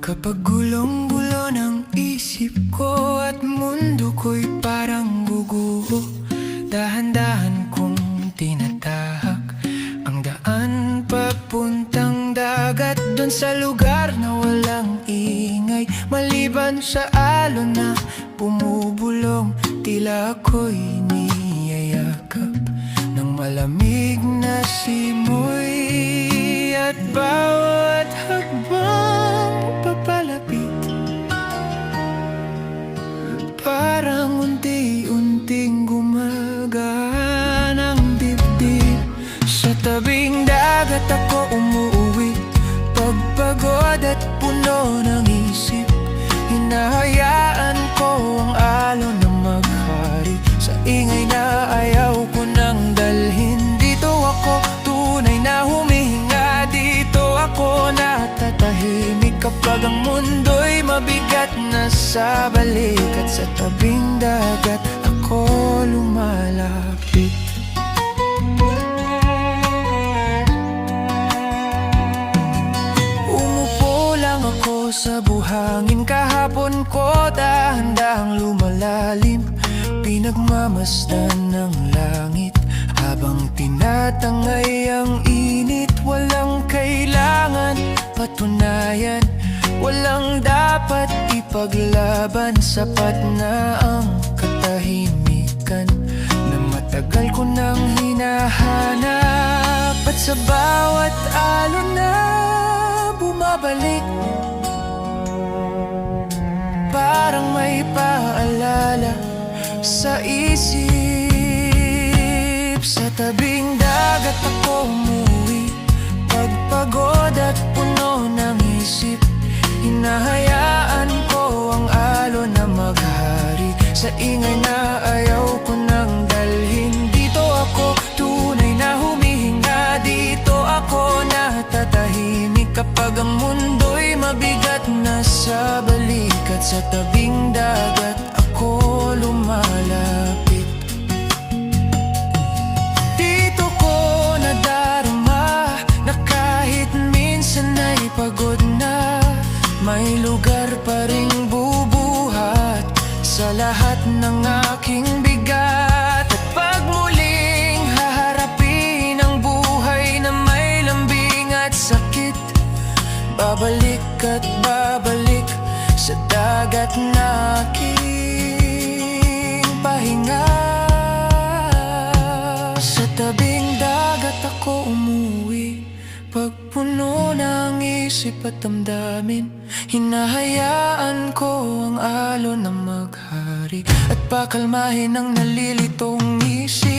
Kapag gulong-gulo ng isip ko at mundo ko'y parang guguho, dahan-dahan kong tinatahak ang daan papuntang dagat, dun sa lugar na walang ingay, maliban sa alon na bumubulong. Tila ako'y niyayakap ng malamig na simoy, at bawat hakbang papalapit parang unti-unting gumagaan ang dibdib. Sa tabing dagat ako umuwi, pagpagod at puno ng isip. Hinahayaan ko ang alon na maghari sa ingay na ayaw ko nang dalhin. Dito ako tunay na humihinga, dito ako natatahimik kapag ang mundo'y mabigat na sa balik, at sa tabing dagat ako lumalapit. Umupo lang ako sa buhangin, kahapon ko dahan-dahang lumalalim, pinagmamasdan ng langit habang tinatangay ang init. Walang kailangan patunayan, walang dapat ipaglaban. Sapat na ang katahimikan na matagal ko nang hinahanap, at sa bawat alon na bumabalik parang may paalala sa isip. Sa tabing dagat ako umuwi, pagpagod at puno ng isip. Hinahayaan ko ang alon na maghari sa ingay na ayaw ko nang dalhin. Dito ako tunay na humihinga, dito ako natatahimik kapag ang mundo'y mabigat na sa balik, at sa tabing dagat ako lumalapit. Dito ko nadarama na kahit minsan ay pagod na, may lugar pa ring bubuhat sa lahat ng aking bigat. At pag muling haharapin ang buhay na may lambing at sakit, babalik at babalik sa dagat na aking pahinga. Sa tabing dagat ako umuwi, pagpuno ng isip at damdamin. Hinahayaan ko ang alon na maghari at pakalmahin ang nalilitong isip.